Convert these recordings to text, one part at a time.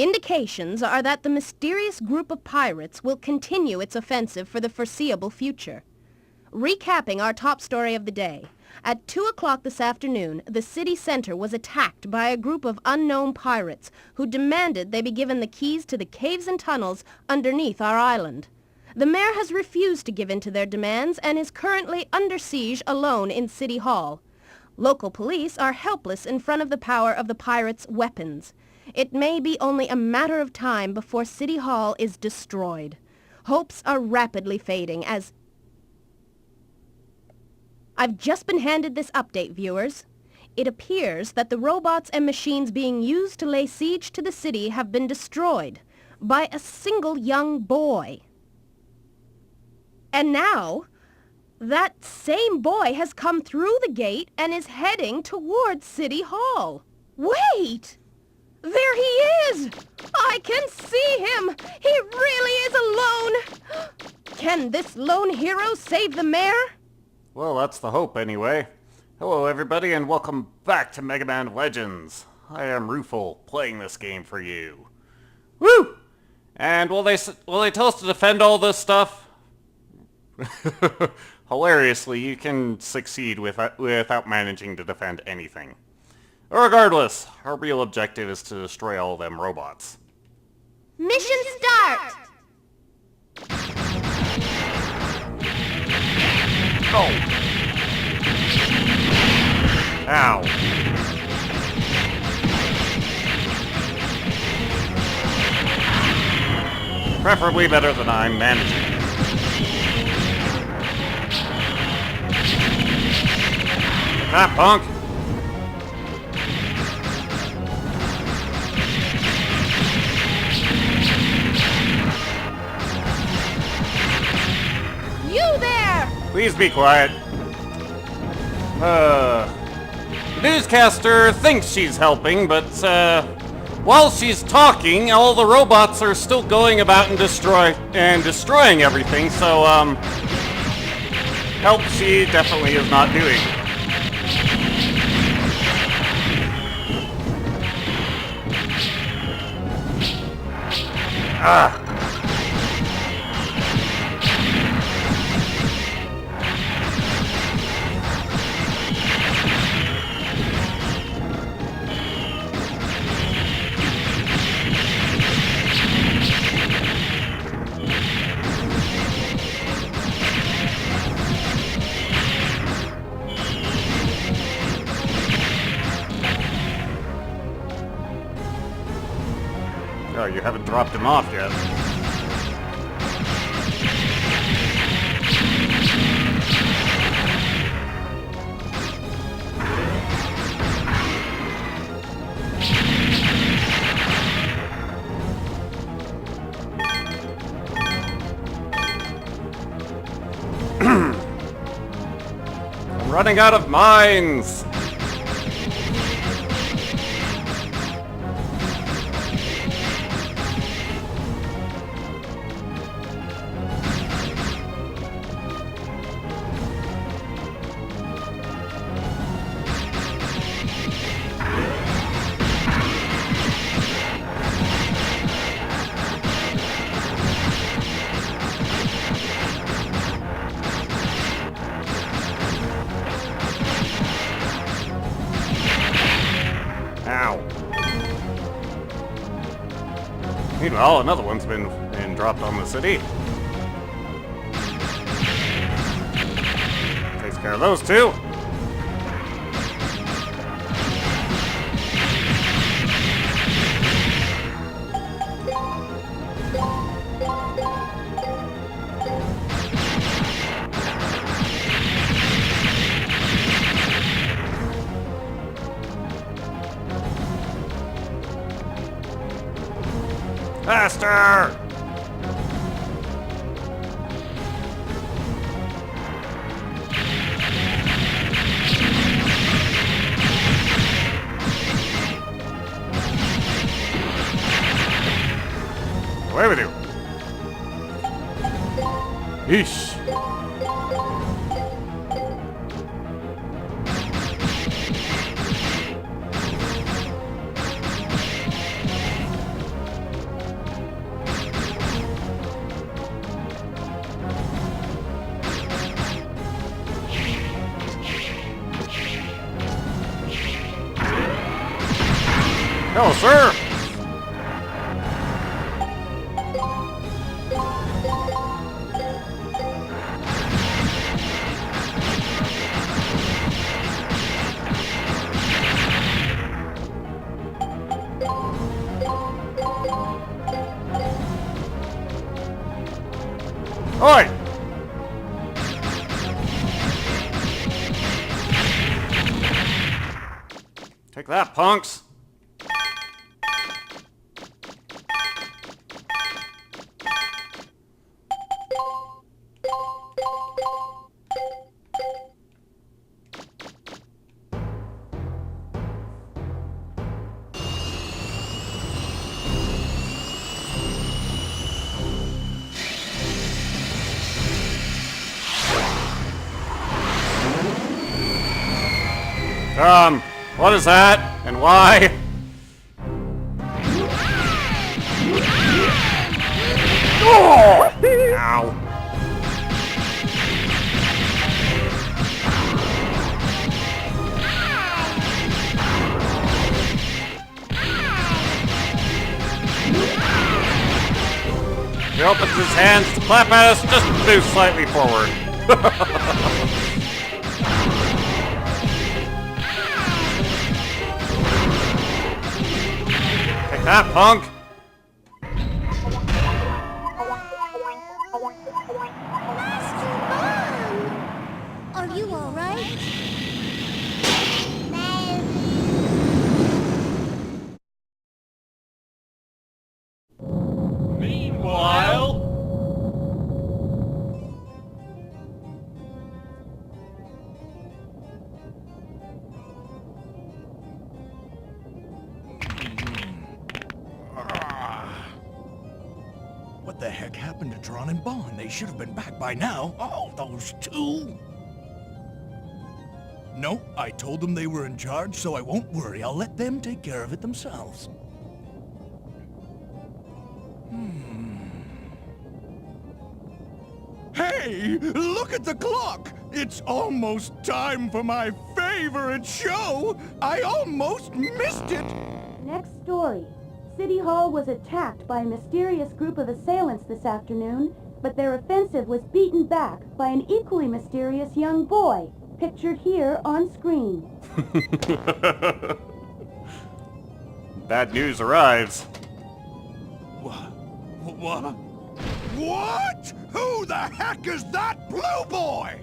Indications are that the mysterious group of pirates will continue its offensive for the foreseeable future. Recapping our top story of the day, at 2 o'clock this afternoon, the city center was attacked by a group of unknown pirates who demanded they be given the keys to the caves and tunnels underneath our island. The mayor has refused to give in to their demands and is currently under siege alone in City Hall. Local police are helpless in front of the power of the pirates' weapons. It may be only a matter of time before City Hall is destroyed. Hopes are rapidly fading as... I've just been handed this update, viewers. It appears that the robots and machines being used to lay siege to the city have been destroyed by a single young boy. And now, that same boy has come through the gate and is heading towards City Hall. Wait! There he is! I can see him! He really is alone! Can this lone hero save the mayor? Well, that's the hope anyway. Hello everybody and welcome back to Mega Man Legends. I am Rufal, playing this game for you. Woo! And will they tell us to defend all this stuff? Hilariously, you can succeed without managing to defend anything. Regardless, our real objective is to destroy all them robots. Mission start! Oh! Ow! Preferably better than I'm managing. Ah, punk! You there! Please be quiet. The newscaster thinks she's helping, but, while she's talking, all the robots are still going about and destroying everything, so, help she definitely is not doing. Ah! Oh, you haven't dropped him off yet. I'm running out of mines! Meanwhile, another one's been dropped on the city. Takes care of those two. Faster! Away with you! Yeesh! No, sir! Oi! Take that, punks! What is that? And why? Oh! Ow. He opens his hands to clap at us, just move slightly forward. Take that, punk! Are you all right? Meanwhile... What the heck happened to Tron and Bond? They should have been back by now. Oh, those two! No, I told them they were in charge, so I won't worry. I'll let them take care of it themselves. Hey, look at the clock! It's almost time for my favorite show! I almost missed it! Next story. City Hall was attacked by a mysterious group of assailants this afternoon, but their offensive was beaten back by an equally mysterious young boy, pictured here on screen. Bad news arrives. What? What? Who the heck is that blue boy?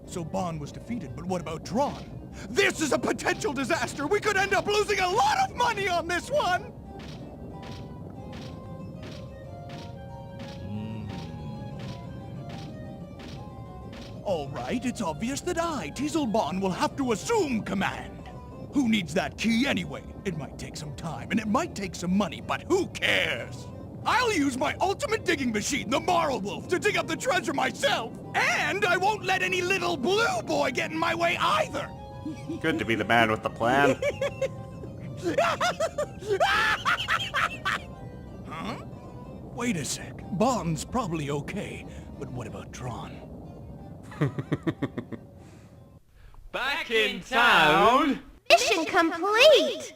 So Bond was defeated, but what about Tron? This is a potential disaster! We could end up losing a lot of money on this one! All right, it's obvious that I, Teasel Bond, will have to assume command. Who needs that key anyway? It might take some time, and it might take some money, but who cares? I'll use my ultimate digging machine, the Moral Wolf, to dig up the treasure myself! And I won't let any little blue boy get in my way either! Good to be the man with the plan. Huh? Wait a sec. Bond's probably okay, but what about Tron? Back in town! Mission complete!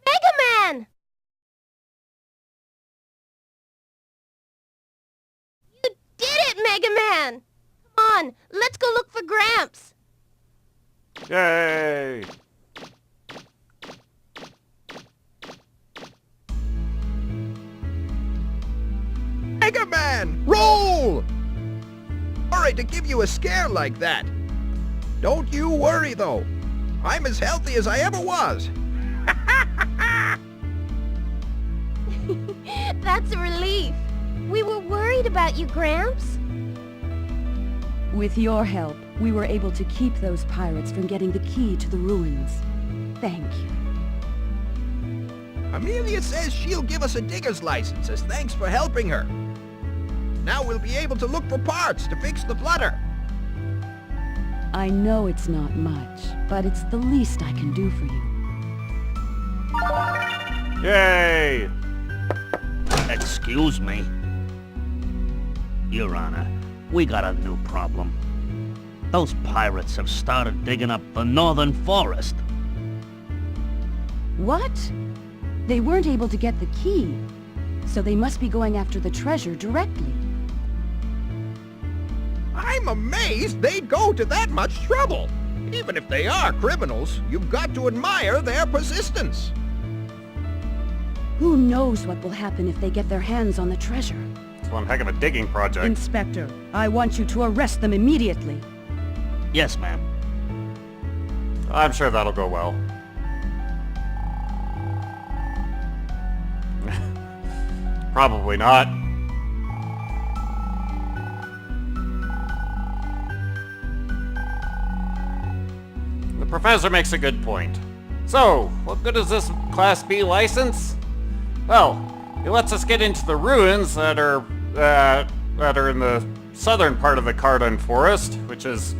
Mega Man! You did it, Mega Man! Come on, let's go look for Gramps! Yay! Mega Man, roll! Sorry to give you a scare like that. Don't you worry, though. I'm as healthy as I ever was. That's a relief. We were worried about you, Gramps. With your help, we were able to keep those pirates from getting the key to the ruins. Thank you. Amelia says she'll give us a digger's license as thanks for helping her. Now we'll be able to look for parts to fix the flutter. I know it's not much, but it's the least I can do for you. Yay! Excuse me. Your Honor, we got a new problem. Those pirates have started digging up the northern forest. What? They weren't able to get the key, so they must be going after the treasure directly. I'm amazed they'd go to that much trouble. Even if they are criminals, you've got to admire their persistence. Who knows what will happen if they get their hands on the treasure? It's one heck of a digging project. Inspector, I want you to arrest them immediately. Yes, ma'am. I'm sure that'll go well. Probably not. The professor makes a good point. So, what good is this Class B license? Well, it lets us get into the ruins that are in the southern part of the Cardon Forest, which is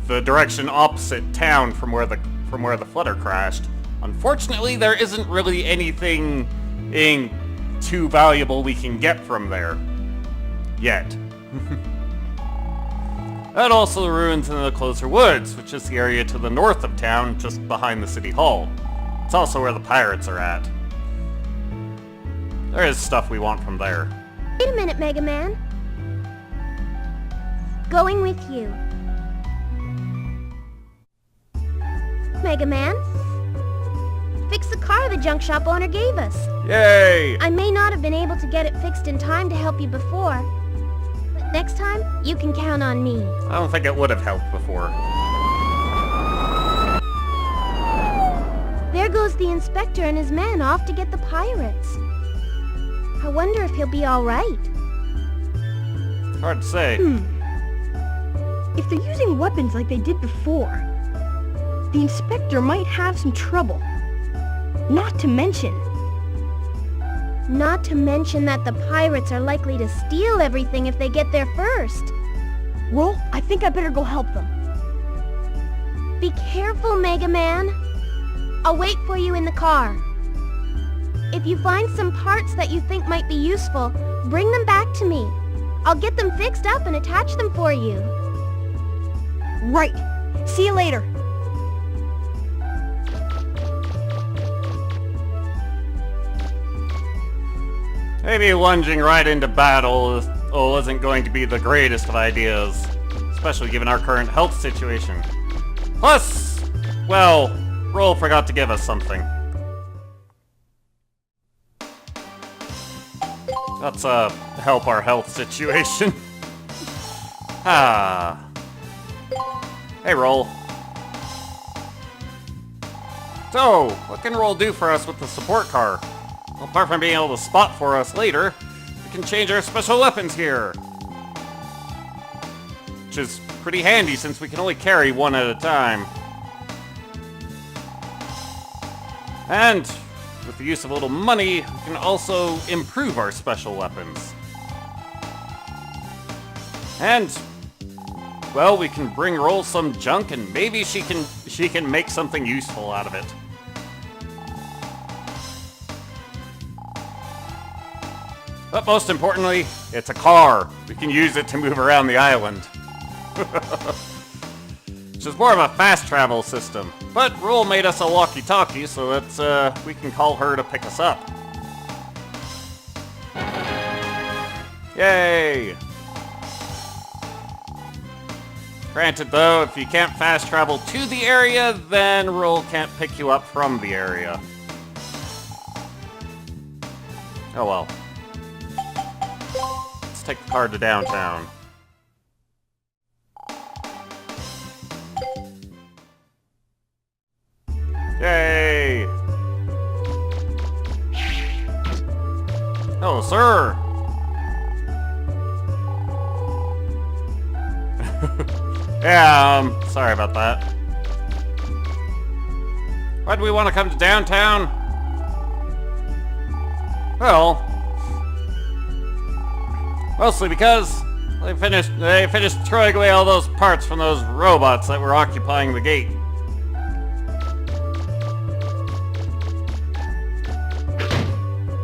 the direction opposite town from where the flutter crashed. Unfortunately, there isn't really anything too valuable we can get from there yet. And also the ruins in the closer woods, which is the area to the north of town, just behind the city hall. It's also where the pirates are at. There is stuff we want from there. Wait a minute, Mega Man. Going with you. Mega Man? Fix the car the junk shop owner gave us. Yay! I may not have been able to get it fixed in time to help you before, but next time, you can count on me. I don't think it would have helped before. There goes the inspector and his men off to get the pirates. I wonder if he'll be all right. Hard to say. If they're using weapons like they did before, the inspector might have some trouble. Not to mention that the pirates are likely to steal everything if they get there first. Roll, I think I better go help them. Be careful, Mega Man. I'll wait for you in the car. If you find some parts that you think might be useful, bring them back to me. I'll get them fixed up and attach them for you. Right. See you later. Maybe lunging right into battle isn't going to be the greatest of ideas, especially given our current health situation. Plus, well, Roll forgot to give us something. Let's help our health situation. Hey, Roll. So, what can Roll do for us with the support car? Well, apart from being able to spot for us later, we can change our special weapons here. Which is pretty handy since we can only carry one at a time. And with the use of a little money, we can also improve our special weapons. And, well, we can bring Roll some junk and maybe she can make something useful out of it. But most importantly, it's a car. We can use it to move around the island. Which is more of a fast travel system. But Roll made us a walkie-talkie, so that we can call her to pick us up. Yay! Granted though, if you can't fast travel to the area, then Roll can't pick you up from the area. Oh well. Let's take the car to downtown. Yay! Hello, sir! Yeah, sorry about that. Why do we want to come to downtown? Well, mostly because they finished throwing away all those parts from those robots that were occupying the gate.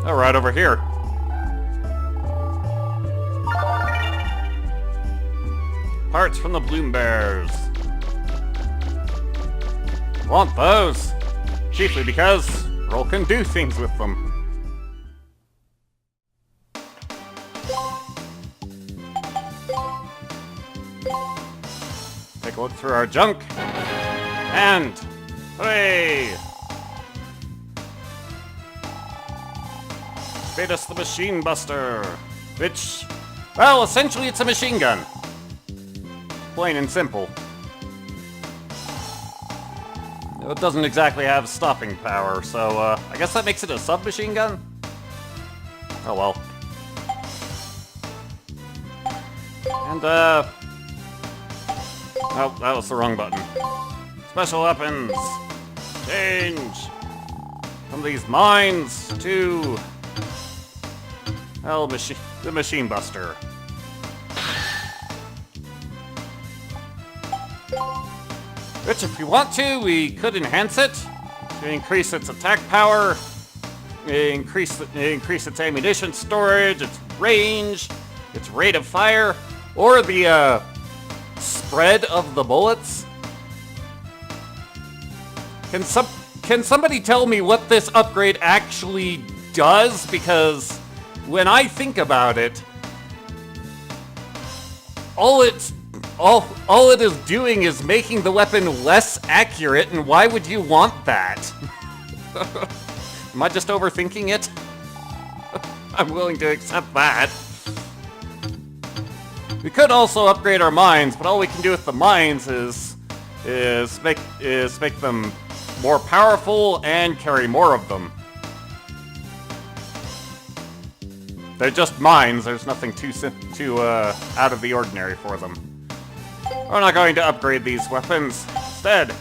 Oh, right over here. parts from the Bloom Bears. Want those, chiefly because Roll can do things with them. Take a look through our junk, and hooray! Fetus the Machine Buster, which, well, essentially it's a machine gun. Plain and simple. It doesn't exactly have stopping power, so I guess that makes it a submachine gun? Oh well. And oh, that was the wrong button. Special weapons! Change! From these mines to... well, the Machine Buster. Which, if we want to, we could enhance it to increase its attack power, increase its ammunition storage, its range, its rate of fire, or the spread of the bullets. Can somebody tell me what this upgrade actually does? Because when I think about it, all it is doing is making the weapon less accurate, and why would you want that? Am I just overthinking it? I'm willing to accept that. We could also upgrade our mines, but all we can do with the mines is make them more powerful and carry more of them. They're just mines. There's nothing too out of the ordinary for them. We're not going to upgrade these weapons. Instead,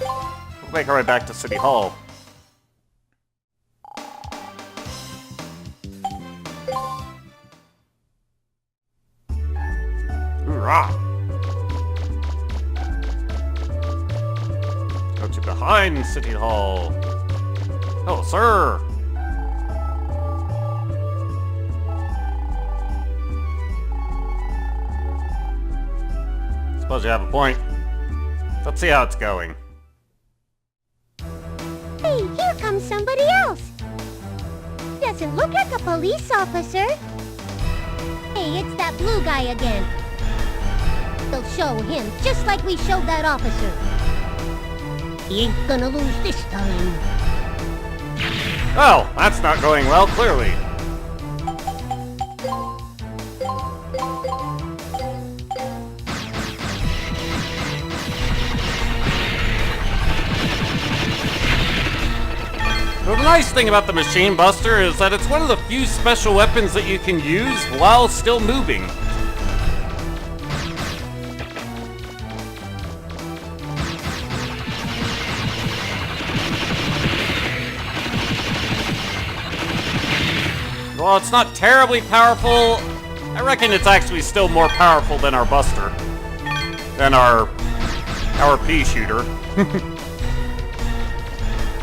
we'll make our way back to City Hall. Hoorah! Got you behind City Hall. Hello, sir! Suppose you have a point. Let's see how it's going. Hey, here comes somebody else. Doesn't look like a police officer. Hey, it's that blue guy again. They'll show him, just like we showed that officer. He ain't gonna lose this time. Oh, that's not going well, clearly. Well, the nice thing about the Machine Buster is that it's one of the few special weapons that you can use while still moving. While it's not terribly powerful, I reckon it's actually still more powerful than our Buster. Than our pea shooter.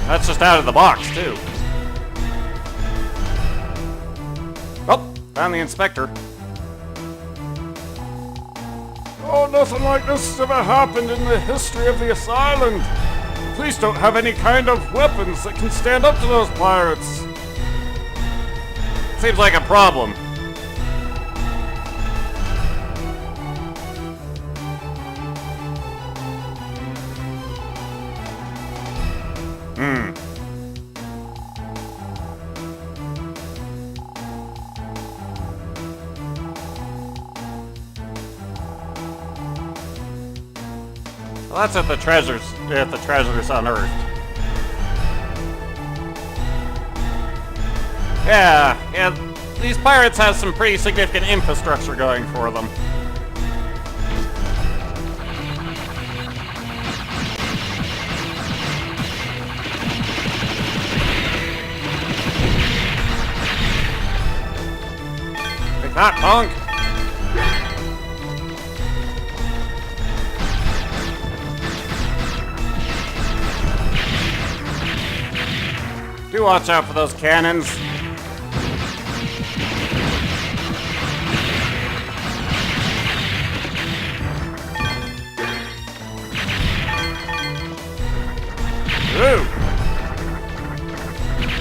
That's just out of the box, too. Oh, found the inspector. Oh, nothing like this has ever happened in the history of this island. Police don't have any kind of weapons that can stand up to those pirates. Seems like a problem. Well, that's at the treasures unearthed. Yeah, these pirates have some pretty significant infrastructure going for them. Take that, punk! Do watch out for those cannons. Ooh!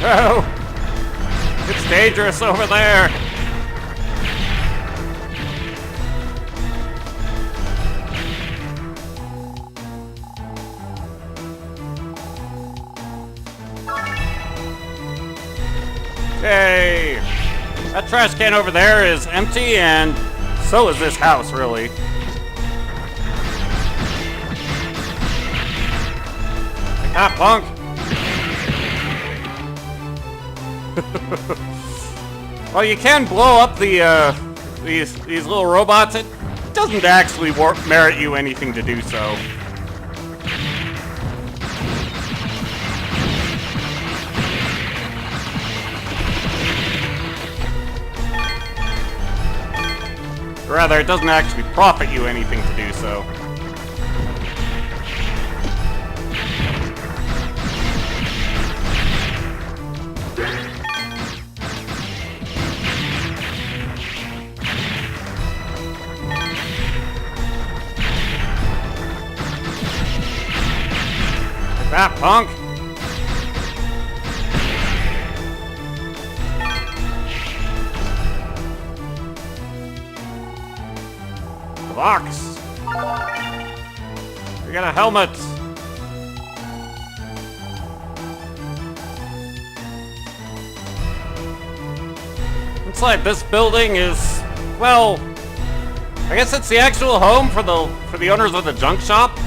Oh! It's dangerous over there! Yay! That trash can over there is empty, and so is this house, really. Ah, punk! Well, you can blow up the these little robots. It doesn't actually merit you anything to do so. Rather, it doesn't actually profit you anything to do so. Like that, punk! Box! We got a helmet! Looks like this building is, well, I guess it's the actual home for the owners of the junk shop.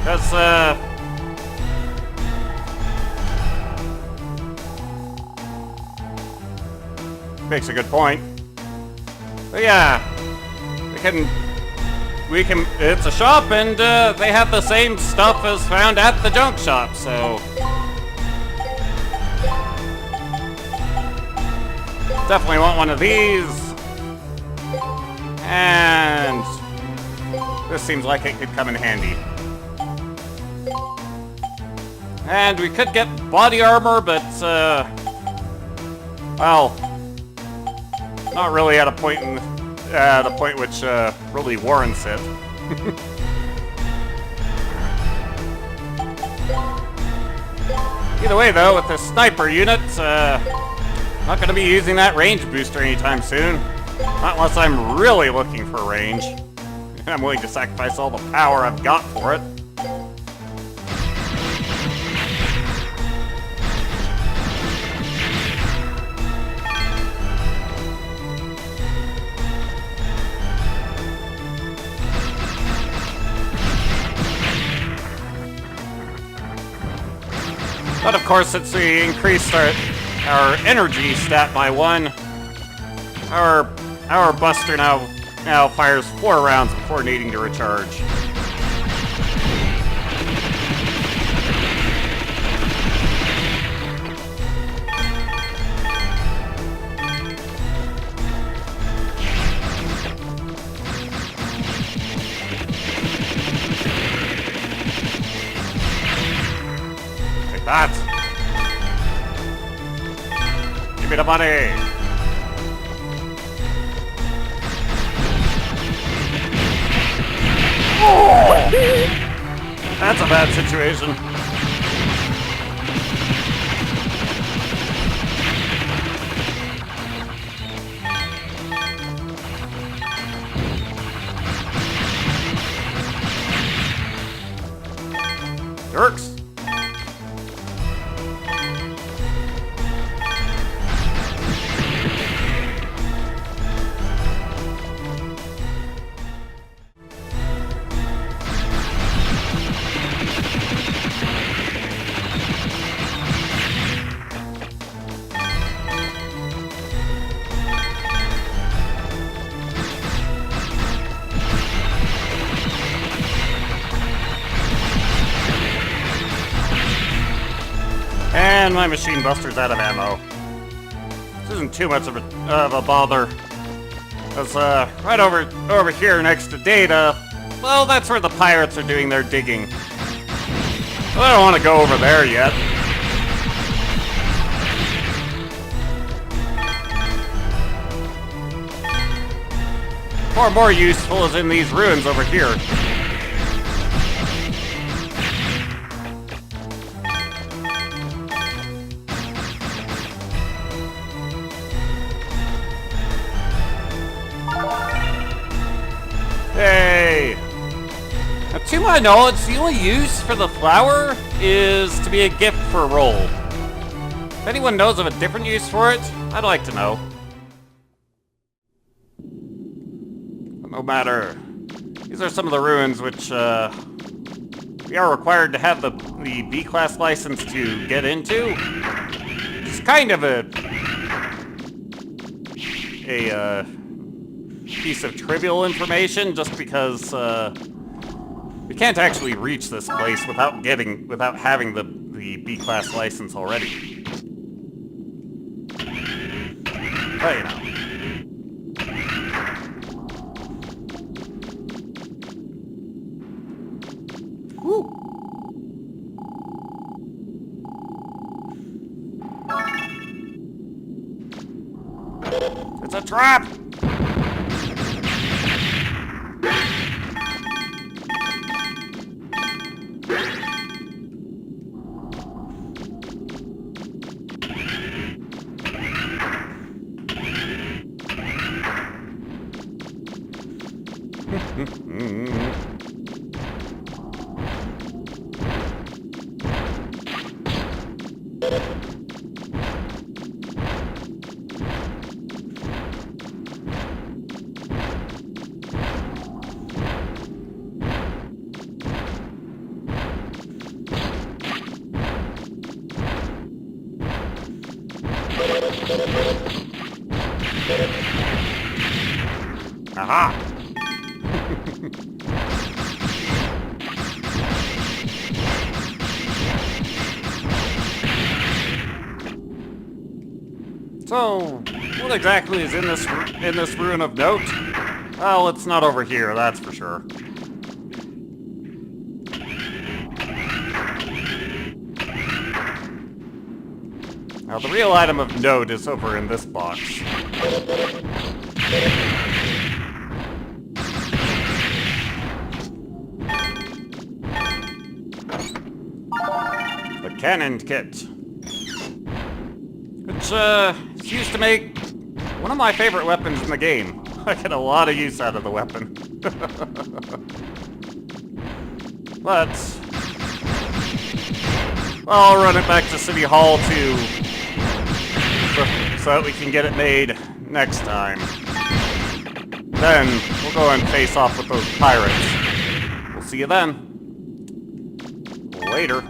That's makes a good point. But yeah, it's a shop, and they have the same stuff as found at the junk shop, so definitely want one of these. And this seems like it could come in handy. And we could get body armor, but well, not really at a point which really warrants it. Either way, though, with the sniper unit, not going to be using that range booster anytime soon. Not unless I'm really looking for range. I'm willing to sacrifice all the power I've got for it. But of course, since we increased our energy stat by 1, our buster now fires 4 rounds before needing to recharge. That. Give me the money. Oh! That's a bad situation. Jerks. And my machine buster's out of ammo. This isn't too much of a bother. Because right over here next to Data, well, that's where the pirates are doing their digging. Well, I don't want to go over there yet. Far more useful is in these ruins over here. my knowledge, the only use for the flower is to be a gift for Roll. If anyone knows of a different use for it, I'd like to know. No matter. These are some of the ruins which, we are required to have the B-class license to get into. It's kind of a piece of trivial information, just because, we can't actually reach this place without having the B-class license already. But, you know. Woo. It's a trap! Aha! So, what exactly is in this ruin of note? Well, it's not over here, that's for sure. Now, the real item of note is over in this box. The cannon kit. Which, is used to make one of my favorite weapons in the game. I get a lot of use out of the weapon. But I'll run it back to City Hall so that we can get it made next time. Then we'll go and face off with those pirates. We'll see you then. Later.